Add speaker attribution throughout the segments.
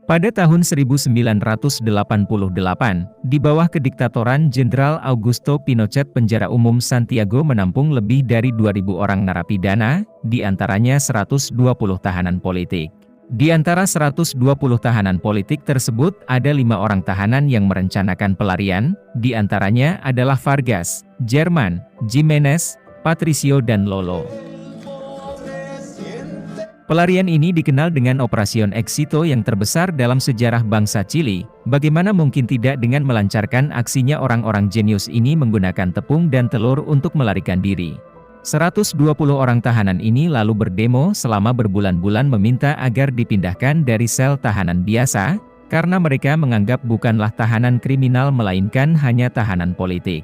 Speaker 1: Pada tahun 1988, di bawah kediktatoran Jenderal Augusto Pinochet, penjara umum Santiago menampung lebih dari 2.000 orang narapidana, di antaranya 120 tahanan politik. Di antara 120 tahanan politik tersebut, ada 5 orang tahanan yang merencanakan pelarian, di antaranya adalah Vargas, Germán, Jiménez, Patricio dan Lolo. Pelarian ini dikenal dengan Operasion Éxito yang terbesar dalam sejarah bangsa Chili. Bagaimana mungkin tidak dengan melancarkan aksinya orang-orang jenius ini menggunakan tepung dan telur untuk melarikan diri. 120 orang tahanan ini lalu berdemo selama berbulan-bulan meminta agar dipindahkan dari sel tahanan biasa, karena mereka menganggap bukanlah tahanan kriminal melainkan hanya tahanan politik.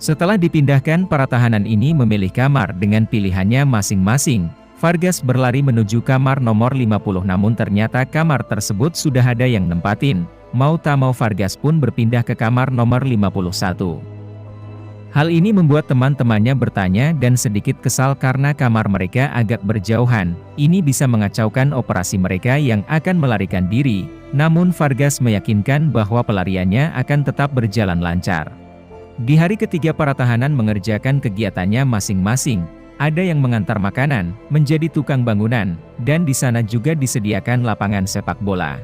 Speaker 1: Setelah dipindahkan, para tahanan ini memilih kamar dengan pilihannya masing-masing. Vargas berlari menuju kamar nomor 50, namun ternyata kamar tersebut sudah ada yang nempatin. Mau tak mau Vargas pun berpindah ke kamar nomor 51. Hal ini membuat teman-temannya bertanya dan sedikit kesal karena kamar mereka agak berjauhan. Ini bisa mengacaukan operasi mereka yang akan melarikan diri. Namun Vargas meyakinkan bahwa pelariannya akan tetap berjalan lancar. Di hari ketiga para tahanan mengerjakan kegiatannya masing-masing. Ada yang mengantar makanan, menjadi tukang bangunan, dan di sana juga disediakan lapangan sepak bola.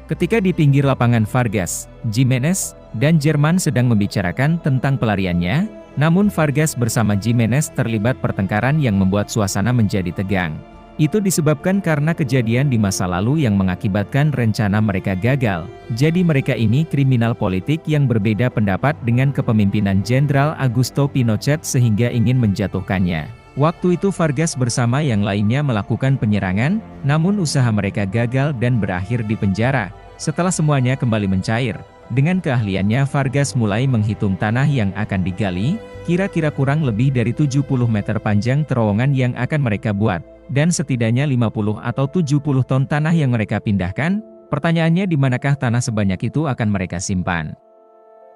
Speaker 1: Ketika di pinggir lapangan, Vargas, Jiménez, dan Germán sedang membicarakan tentang pelariannya, namun Vargas bersama Jiménez terlibat pertengkaran yang membuat suasana menjadi tegang. Itu disebabkan karena kejadian di masa lalu yang mengakibatkan rencana mereka gagal. Jadi mereka ini kriminal politik yang berbeda pendapat dengan kepemimpinan Jenderal Augusto Pinochet sehingga ingin menjatuhkannya. Waktu itu Vargas bersama yang lainnya melakukan penyerangan, namun usaha mereka gagal dan berakhir di penjara. Setelah semuanya kembali mencair, dengan keahliannya Vargas mulai menghitung tanah yang akan digali, kira-kira kurang lebih dari 70 meter panjang terowongan yang akan mereka buat. Dan setidaknya 50 atau 70 ton tanah yang mereka pindahkan. Pertanyaannya, di manakah tanah sebanyak itu akan mereka simpan?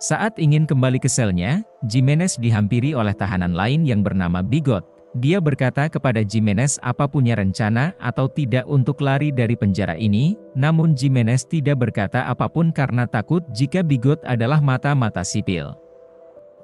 Speaker 1: Saat ingin kembali ke selnya, Jiménez dihampiri oleh tahanan lain yang bernama Bigot. Dia berkata kepada Jiménez apa punya rencana atau tidak untuk lari dari penjara ini, namun Jiménez tidak berkata apapun karena takut jika Bigot adalah mata-mata sipil.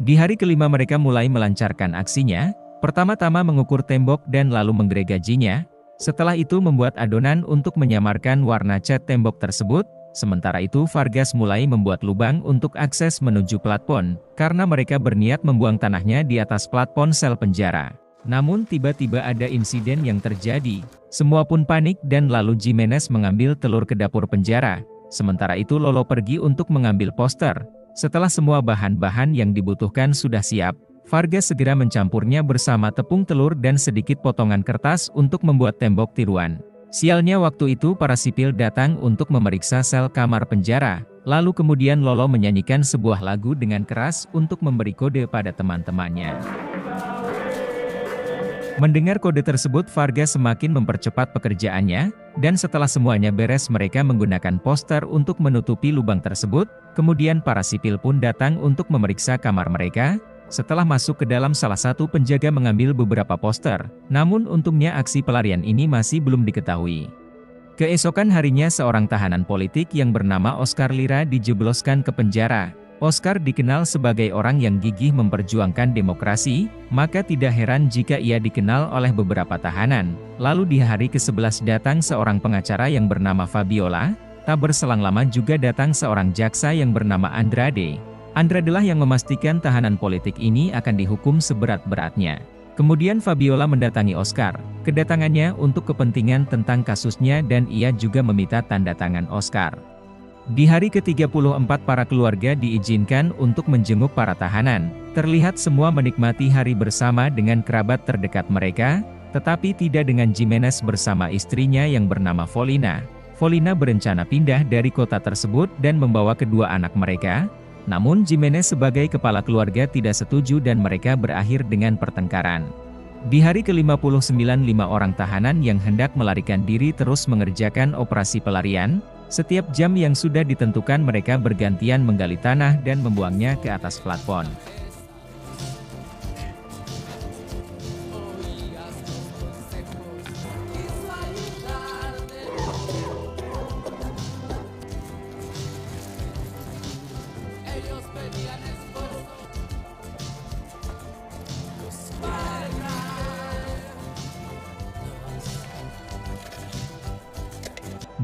Speaker 1: Di hari kelima mereka mulai melancarkan aksinya. Pertama-tama mengukur tembok dan lalu menggergajinya, setelah itu membuat adonan untuk menyamarkan warna cat tembok tersebut. Sementara itu Vargas mulai membuat lubang untuk akses menuju platform, karena mereka berniat membuang tanahnya di atas platform sel penjara. Namun tiba-tiba ada insiden yang terjadi, semua pun panik dan lalu Jiménez mengambil telur ke dapur penjara. Sementara itu Lolo pergi untuk mengambil poster. Setelah semua bahan-bahan yang dibutuhkan sudah siap, Vargas segera mencampurnya bersama tepung telur dan sedikit potongan kertas untuk membuat tembok tiruan. Sialnya waktu itu para sipil datang untuk memeriksa sel kamar penjara, lalu kemudian Lolo menyanyikan sebuah lagu dengan keras untuk memberi kode pada teman-temannya. Mendengar kode tersebut Vargas semakin mempercepat pekerjaannya, dan setelah semuanya beres mereka menggunakan poster untuk menutupi lubang tersebut, kemudian para sipil pun datang untuk memeriksa kamar mereka. Setelah masuk ke dalam, salah satu penjaga mengambil beberapa poster, namun untungnya aksi pelarian ini masih belum diketahui. Keesokan harinya seorang tahanan politik yang bernama Oscar Lira dijebloskan ke penjara. Oscar dikenal sebagai orang yang gigih memperjuangkan demokrasi, maka tidak heran jika ia dikenal oleh beberapa tahanan. Lalu di hari ke-11 datang seorang pengacara yang bernama Fabiola, tak berselang lama juga datang seorang jaksa yang bernama Andrade. Andrade lah yang memastikan tahanan politik ini akan dihukum seberat-beratnya. Kemudian Fabiola mendatangi Oscar. Kedatangannya untuk kepentingan tentang kasusnya dan ia juga meminta tanda tangan Oscar. Di hari ke-34 para keluarga diizinkan untuk menjenguk para tahanan. Terlihat semua menikmati hari bersama dengan kerabat terdekat mereka, tetapi tidak dengan Jiménez bersama istrinya yang bernama Folina. Folina berencana pindah dari kota tersebut dan membawa kedua anak mereka. Namun Jiménez sebagai kepala keluarga tidak setuju dan mereka berakhir dengan pertengkaran. Di hari ke-59 5 orang tahanan yang hendak melarikan diri terus mengerjakan operasi pelarian. Setiap jam yang sudah ditentukan mereka bergantian menggali tanah dan membuangnya ke atas plafon.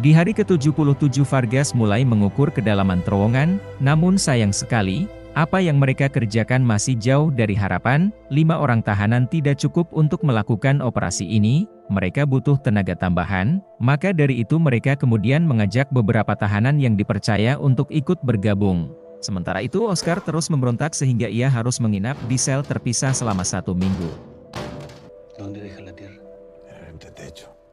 Speaker 1: Di hari ke-77 Vargas mulai mengukur kedalaman terowongan, namun sayang sekali, apa yang mereka kerjakan masih jauh dari harapan. 5 orang tahanan tidak cukup untuk melakukan operasi ini, mereka butuh tenaga tambahan, maka dari itu mereka kemudian mengajak beberapa tahanan yang dipercaya untuk ikut bergabung. Sementara itu Oscar terus memberontak sehingga ia harus menginap di sel terpisah selama 1 minggu.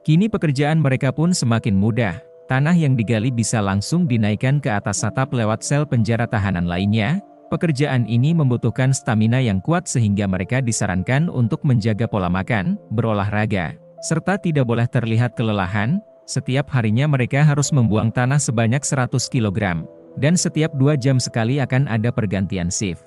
Speaker 1: Kini pekerjaan mereka pun semakin mudah, tanah yang digali bisa langsung dinaikkan ke atas atap lewat sel penjara tahanan lainnya. Pekerjaan ini membutuhkan stamina yang kuat sehingga mereka disarankan untuk menjaga pola makan, berolahraga, serta tidak boleh terlihat kelelahan. Setiap harinya mereka harus membuang tanah sebanyak 100 kg, dan setiap 2 jam sekali akan ada pergantian shift.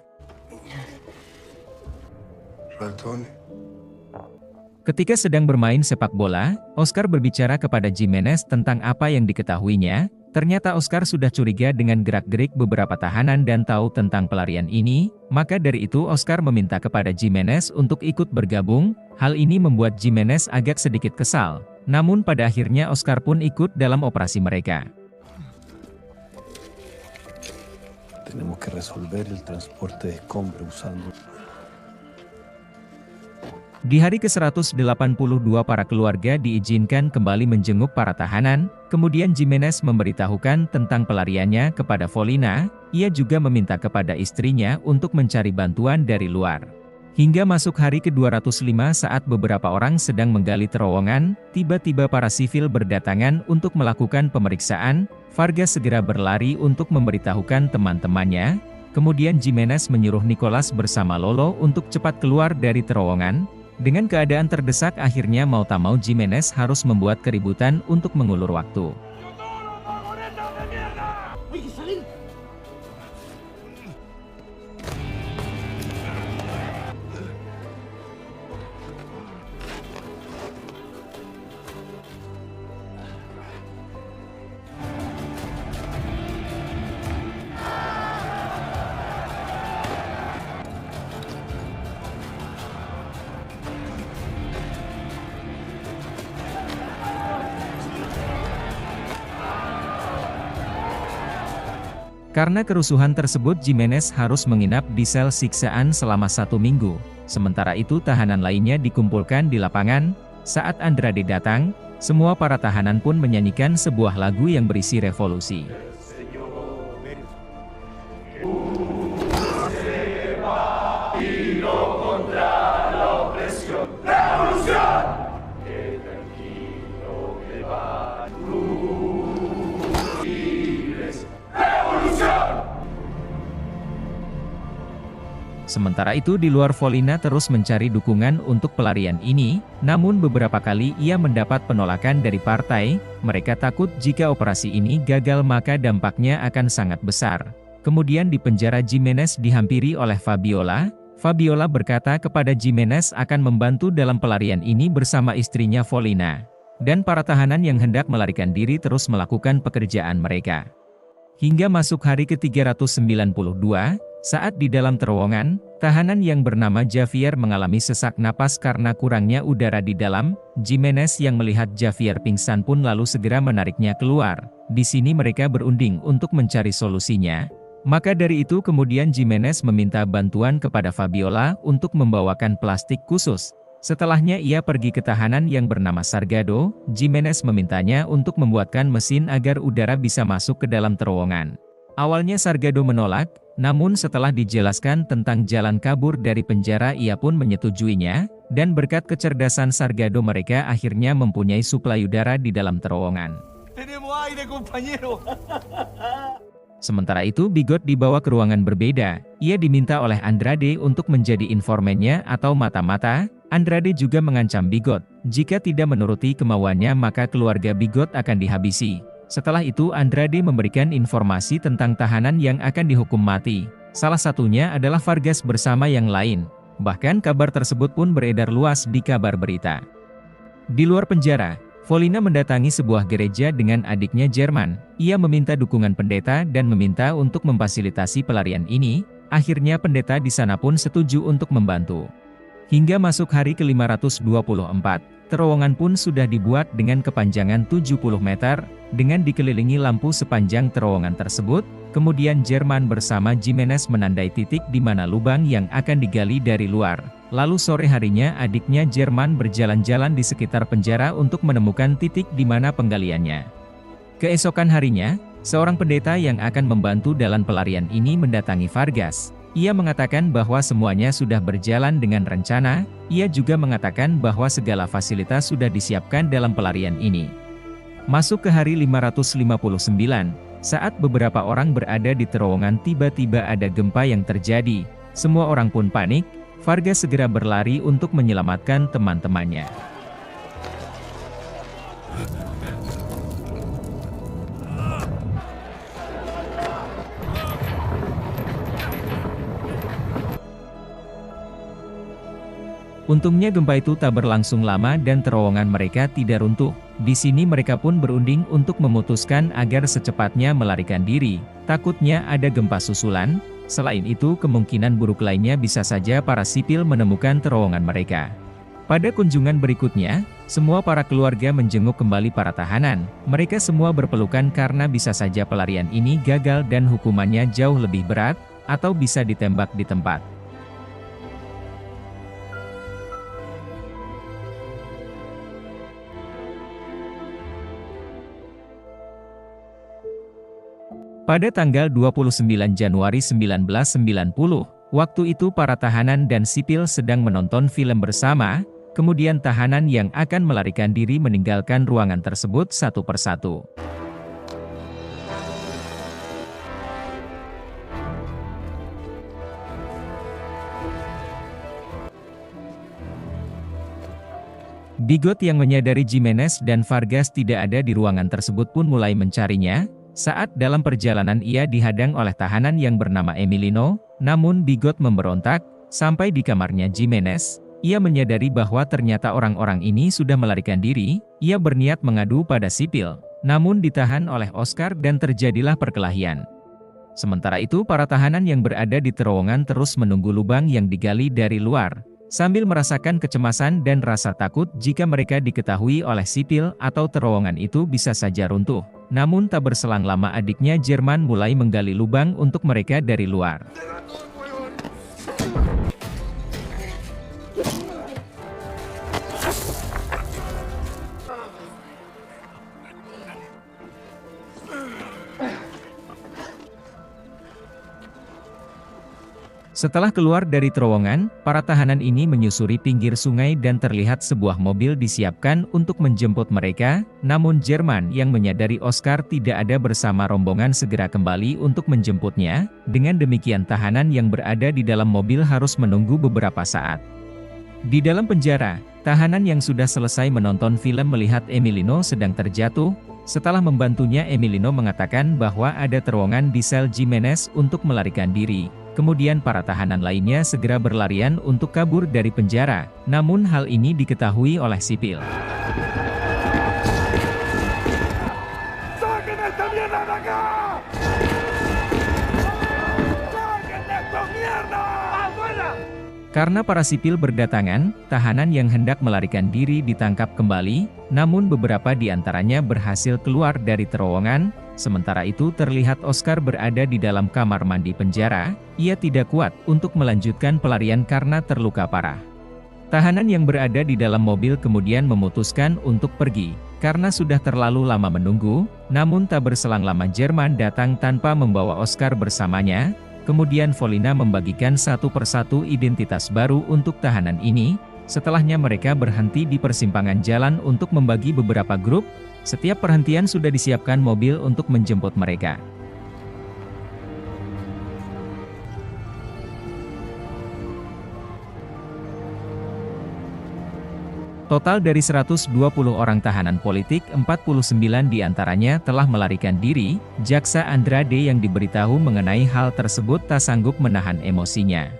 Speaker 1: Ketika sedang bermain sepak bola, Oscar berbicara kepada Jimenez tentang apa yang diketahuinya. Ternyata Oscar sudah curiga dengan gerak-gerik beberapa tahanan dan tahu tentang pelarian ini, maka dari itu Oscar meminta kepada Jimenez untuk ikut bergabung. Hal ini membuat Jimenez agak sedikit kesal, namun pada akhirnya Oscar pun ikut dalam operasi mereka.
Speaker 2: Tenemos que resolver el transporte de escombros usando.
Speaker 1: Di hari ke-182 para keluarga diizinkan kembali menjenguk para tahanan, kemudian Jimenez memberitahukan tentang pelariannya kepada Folina. Ia juga meminta kepada istrinya untuk mencari bantuan dari luar. Hingga masuk hari ke-205 saat beberapa orang sedang menggali terowongan, tiba-tiba para sivil berdatangan untuk melakukan pemeriksaan. Vargas segera berlari untuk memberitahukan teman-temannya. Kemudian Jimenez menyuruh Nicolas bersama Lolo untuk cepat keluar dari terowongan. Dengan keadaan terdesak akhirnya mau tak mau Jimenez harus membuat keributan untuk mengulur waktu. Karena kerusuhan tersebut Jimenez harus menginap di sel siksaan selama 1 minggu. Sementara itu tahanan lainnya dikumpulkan di lapangan. Saat Andrade datang, semua para tahanan pun menyanyikan sebuah lagu yang berisi revolusi. Sementara itu di luar Folina terus mencari dukungan untuk pelarian ini, namun beberapa kali ia mendapat penolakan dari partai. Mereka takut jika operasi ini gagal maka dampaknya akan sangat besar. Kemudian di penjara Jimenez dihampiri oleh Fabiola. Fabiola berkata kepada Jimenez akan membantu dalam pelarian ini bersama istrinya Folina. Dan para tahanan yang hendak melarikan diri terus melakukan pekerjaan mereka. Hingga masuk hari ke-392, saat di dalam terowongan, tahanan yang bernama Javier mengalami sesak napas karena kurangnya udara di dalam. Jimenez yang melihat Javier pingsan pun lalu segera menariknya keluar. Di sini mereka berunding untuk mencari solusinya. Maka dari itu kemudian Jimenez meminta bantuan kepada Fabiola untuk membawakan plastik khusus. Setelahnya ia pergi ke tahanan yang bernama Sargado. Jimenez memintanya untuk membuatkan mesin agar udara bisa masuk ke dalam terowongan. Awalnya Sargado menolak, namun setelah dijelaskan tentang jalan kabur dari penjara ia pun menyetujuinya, dan berkat kecerdasan Sargado mereka akhirnya mempunyai suplai udara di dalam terowongan. Sementara itu Bigot dibawa ke ruangan berbeda. Ia diminta oleh Andrade untuk menjadi informannya atau mata-mata. Andrade juga mengancam Bigot, jika tidak menuruti kemauannya maka keluarga Bigot akan dihabisi. Setelah itu Andrade memberikan informasi tentang tahanan yang akan dihukum mati. Salah satunya adalah Vargas bersama yang lain. Bahkan kabar tersebut pun beredar luas di kabar berita. Di luar penjara, Volina mendatangi sebuah gereja dengan adiknya Jerman. Ia meminta dukungan pendeta dan meminta untuk memfasilitasi pelarian ini. Akhirnya pendeta di sana pun setuju untuk membantu. Hingga masuk hari ke-524, terowongan pun sudah dibuat dengan kepanjangan 70 meter, dengan dikelilingi lampu sepanjang terowongan tersebut. Kemudian Jerman bersama Jimenez menandai titik di mana lubang yang akan digali dari luar. Lalu sore harinya adiknya Jerman berjalan-jalan di sekitar penjara untuk menemukan titik di mana penggaliannya. Keesokan harinya, seorang pendeta yang akan membantu dalam pelarian ini mendatangi Vargas. Ia mengatakan bahwa semuanya sudah berjalan dengan rencana. Ia juga mengatakan bahwa segala fasilitas sudah disiapkan dalam pelarian ini. Masuk ke hari 559, saat beberapa orang berada di terowongan tiba-tiba ada gempa yang terjadi. Semua orang pun panik. Vargas segera berlari untuk menyelamatkan teman-temannya. Untungnya gempa itu tak berlangsung lama dan terowongan mereka tidak runtuh. Di sini mereka pun berunding untuk memutuskan agar secepatnya melarikan diri. Takutnya ada gempa susulan. Selain itu kemungkinan buruk lainnya bisa saja para sipil menemukan terowongan mereka. Pada kunjungan berikutnya, semua para keluarga menjenguk kembali para tahanan. Mereka semua berpelukan karena bisa saja pelarian ini gagal dan hukumannya jauh lebih berat, atau bisa ditembak di tempat. Pada tanggal 29 Januari 1990, waktu itu para tahanan dan sipil sedang menonton film bersama, kemudian tahanan yang akan melarikan diri meninggalkan ruangan tersebut satu persatu. Bigot yang menyadari Jimenez dan Vargas tidak ada di ruangan tersebut pun mulai mencarinya. Saat dalam perjalanan ia dihadang oleh tahanan yang bernama Emilino, namun Bigot memberontak. Sampai di kamarnya Jimenez, ia menyadari bahwa ternyata orang-orang ini sudah melarikan diri. Ia berniat mengadu pada sipil, namun ditahan oleh Oscar dan terjadilah perkelahian. Sementara itu para tahanan yang berada di terowongan terus menunggu lubang yang digali dari luar, sambil merasakan kecemasan dan rasa takut jika mereka diketahui oleh sipil atau terowongan itu bisa saja runtuh. Namun tak berselang lama adiknya Jerman mulai menggali lubang untuk mereka dari luar. Setelah keluar dari terowongan, para tahanan ini menyusuri pinggir sungai dan terlihat sebuah mobil disiapkan untuk menjemput mereka. Namun Jerman yang menyadari Oscar tidak ada bersama rombongan segera kembali untuk menjemputnya. Dengan demikian tahanan yang berada di dalam mobil harus menunggu beberapa saat. Di dalam penjara, tahanan yang sudah selesai menonton film melihat Emilino sedang terjatuh. Setelah membantunya, Emilino mengatakan bahwa ada terowongan di sel Jimenez untuk melarikan diri. Kemudian para tahanan lainnya segera berlarian untuk kabur dari penjara, namun hal ini diketahui oleh sipil. Karena para sipil berdatangan, tahanan yang hendak melarikan diri ditangkap kembali, namun beberapa di antaranya berhasil keluar dari terowongan. Sementara itu terlihat Oscar berada di dalam kamar mandi penjara. Ia tidak kuat untuk melanjutkan pelarian karena terluka parah. Tahanan yang berada di dalam mobil kemudian memutuskan untuk pergi, karena sudah terlalu lama menunggu. Namun tak berselang lama Jerman datang tanpa membawa Oscar bersamanya. Kemudian Volina membagikan satu persatu identitas baru untuk tahanan ini. Setelahnya mereka berhenti di persimpangan jalan untuk membagi beberapa grup. Setiap perhentian sudah disiapkan mobil untuk menjemput mereka. Total dari 120 orang tahanan politik, 49 diantaranya telah melarikan diri. Jaksa Andrade yang diberitahu mengenai hal tersebut tak sanggup menahan emosinya.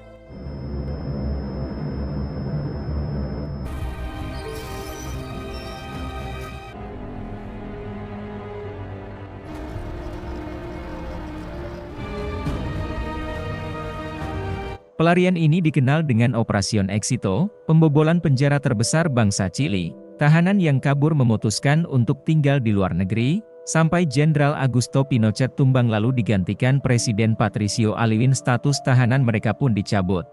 Speaker 1: Pelarian ini dikenal dengan Operasion Éxito, pembobolan penjara terbesar bangsa Chili. Tahanan yang kabur memutuskan untuk tinggal di luar negeri, sampai Jenderal Augusto Pinochet tumbang lalu digantikan Presiden Patricio Aylwin, status tahanan mereka pun dicabut.